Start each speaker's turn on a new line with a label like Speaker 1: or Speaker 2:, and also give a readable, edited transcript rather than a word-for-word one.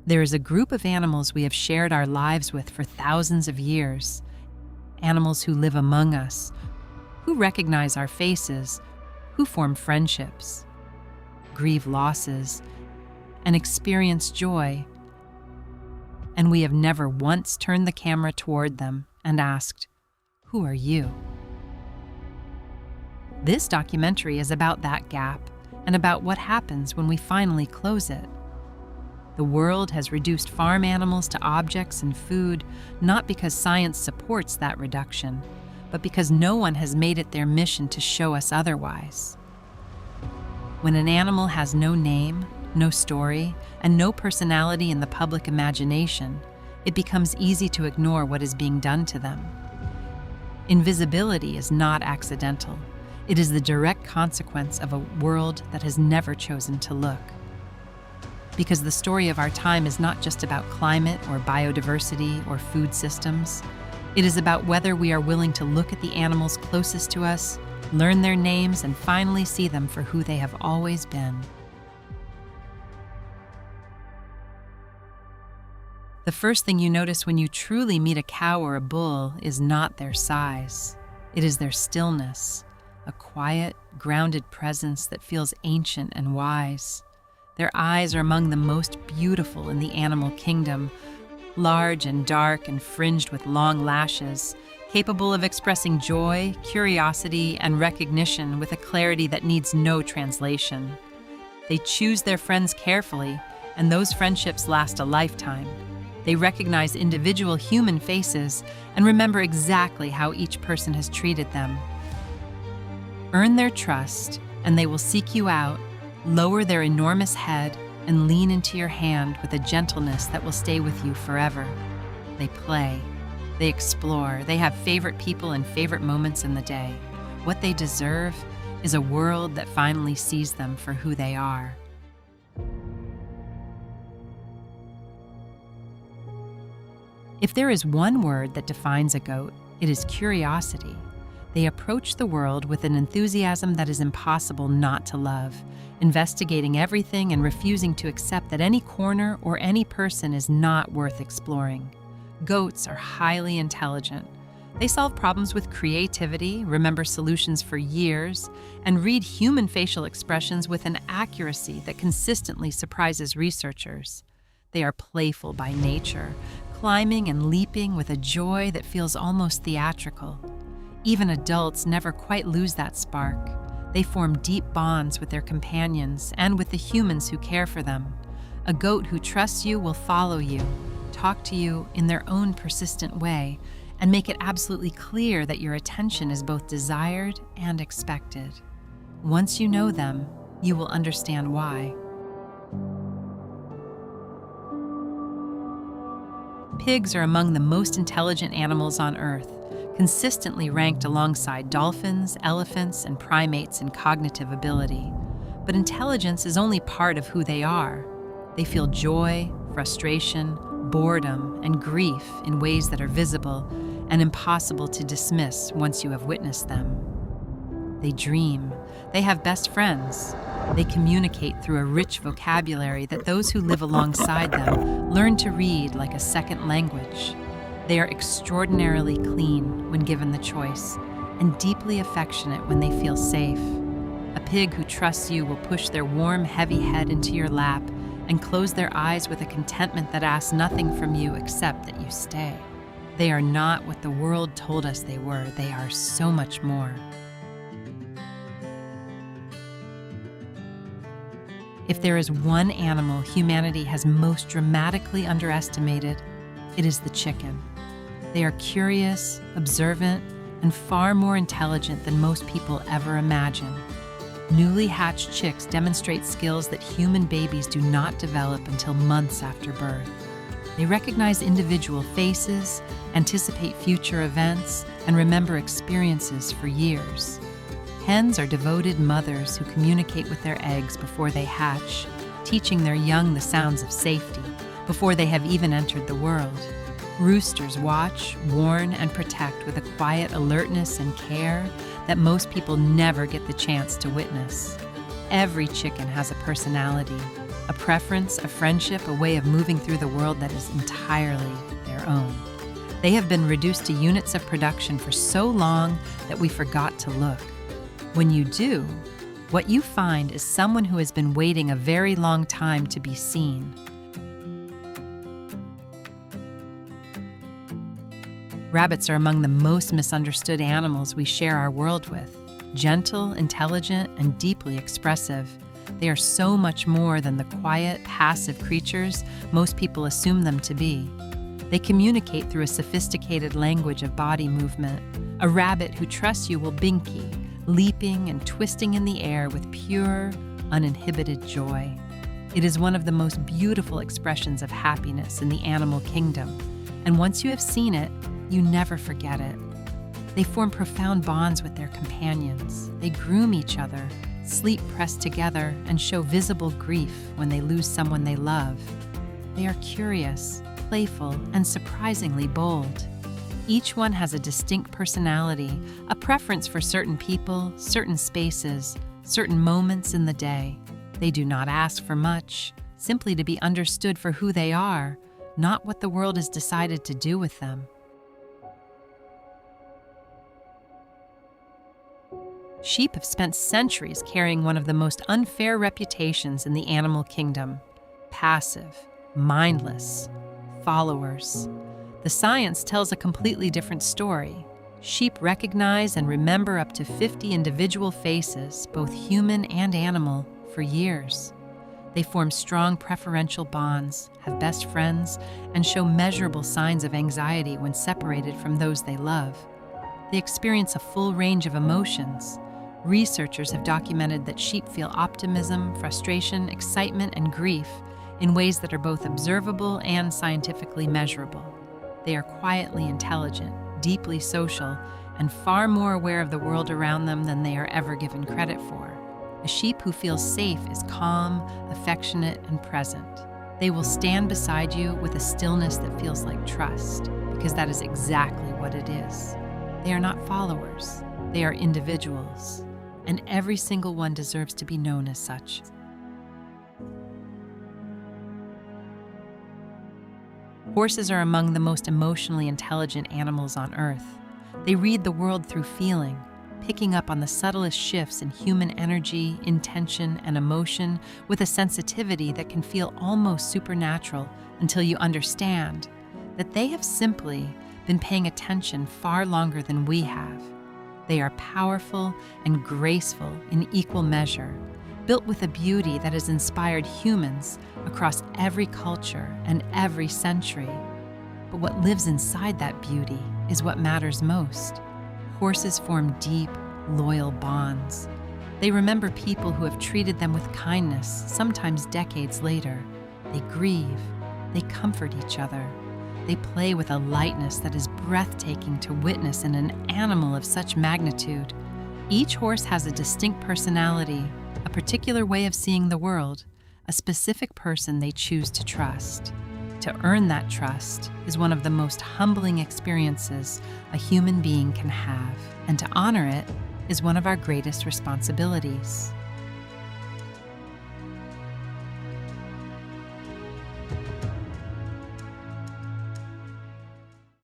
Speaker 1: There is a group of animals we have shared our lives with for thousands of years. Animals who live among us, who recognize our faces, who form friendships, grieve losses, and experience joy. And we have never once turned the camera toward them and asked, "Who are you?" This documentary is about that gap and about what happens when we finally close it. The world has reduced farm animals to objects and food, not because science supports that reduction, but because no one has made it their mission to show us otherwise. When an animal has no name, no story, and no personality in the public imagination, it becomes easy to ignore what is being done to them. Invisibility is not accidental. It is the direct consequence of a world that has never chosen to look. Because the story of our time is not just about climate or biodiversity or food systems. It is about whether we are willing to look at the animals closest to us, learn their names, and finally see them for who they have always been. The first thing you notice when you truly meet a cow or a bull is not their size. It is their stillness, a quiet, grounded presence that feels ancient and wise. Their eyes are among the most beautiful in the animal kingdom, large and dark and fringed with long lashes, capable of expressing joy, curiosity, and recognition with a clarity that needs no translation. They choose their friends carefully, and those friendships last a lifetime. They recognize individual human faces and remember exactly how each person has treated them. Earn their trust, and they will seek you out, lower their enormous head, and lean into your hand with a gentleness that will stay with you forever. They play. They explore. They have favorite people and favorite moments in the day. What they deserve is a world that finally sees them for who they are. If there is one word that defines a goat, it is curiosity. They approach the world with an enthusiasm that is impossible not to love, investigating everything and refusing to accept that any corner or any person is not worth exploring. Goats are highly intelligent. They solve problems with creativity, remember solutions for years, and read human facial expressions with an accuracy that consistently surprises researchers. They are playful by nature, climbing and leaping with a joy that feels almost theatrical. Even adults never quite lose that spark. They form deep bonds with their companions and with the humans who care for them. A goat who trusts you will follow you, talk to you in their own persistent way, and make it absolutely clear that your attention is both desired and expected. Once you know them, you will understand why. Pigs are among the most intelligent animals on Earth, consistently ranked alongside dolphins, elephants, and primates in cognitive ability. But intelligence is only part of who they are. They feel joy, frustration, boredom, and grief in ways that are visible and impossible to dismiss once you have witnessed them. They dream. They have best friends. They communicate through a rich vocabulary that those who live alongside them learn to read like a second language. They are extraordinarily clean when given the choice, and deeply affectionate when they feel safe. A pig who trusts you will push their warm, heavy head into your lap and close their eyes with a contentment that asks nothing from you except that you stay. They are not what the world told us they were. They are so much more. If there is one animal humanity has most dramatically underestimated, it is the chicken. They are curious, observant, and far more intelligent than most people ever imagine. Newly hatched chicks demonstrate skills that human babies do not develop until months after birth. They recognize individual faces, anticipate future events, and remember experiences for years. Hens are devoted mothers who communicate with their eggs before they hatch, teaching their young the sounds of safety before they have even entered the world. Roosters watch, warn, and protect with a quiet alertness and care that most people never get the chance to witness. Every chicken has a personality, a preference, a friendship, a way of moving through the world that is entirely their own. They have been reduced to units of production for so long that we forgot to look. When you do, what you find is someone who has been waiting a very long time to be seen. Rabbits are among the most misunderstood animals we share our world with. Gentle, intelligent, and deeply expressive, they are so much more than the quiet, passive creatures most people assume them to be. They communicate through a sophisticated language of body movement. A rabbit who trusts you will binky, leaping and twisting in the air with pure, uninhibited joy. It is one of the most beautiful expressions of happiness in the animal kingdom, and once you have seen it, you never forget it. They form profound bonds with their companions. They groom each other, sleep pressed together, and show visible grief when they lose someone they love. They are curious, playful, and surprisingly bold. Each one has a distinct personality, a preference for certain people, certain spaces, certain moments in the day. They do not ask for much, simply to be understood for who they are, not what the world has decided to do with them. Sheep have spent centuries carrying one of the most unfair reputations in the animal kingdom: passive, mindless, followers. The science tells a completely different story. Sheep recognize and remember up to 50 individual faces, both human and animal, for years. They form strong preferential bonds, have best friends, and show measurable signs of anxiety when separated from those they love. They experience a full range of emotions. Researchers have documented that sheep feel optimism, frustration, excitement, and grief in ways that are both observable and scientifically measurable. They are quietly intelligent, deeply social, and far more aware of the world around them than they are ever given credit for. A sheep who feels safe is calm, affectionate, and present. They will stand beside you with a stillness that feels like trust, because that is exactly what it is. They are not followers, they are individuals, and every single one deserves to be known as such. Horses are among the most emotionally intelligent animals on Earth. They read the world through feeling, picking up on the subtlest shifts in human energy, intention, and emotion with a sensitivity that can feel almost supernatural until you understand that they have simply been paying attention far longer than we have. They are powerful and graceful in equal measure, built with a beauty that has inspired humans across every culture and every century. But what lives inside that beauty is what matters most. Horses form deep, loyal bonds. They remember people who have treated them with kindness, sometimes decades later. They grieve. They comfort each other. They play with a lightness that is breathtaking to witness in an animal of such magnitude. Each horse has a distinct personality, a particular way of seeing the world, a specific person they choose to trust. To earn that trust is one of the most humbling experiences a human being can have, and to honor it is one of our greatest responsibilities.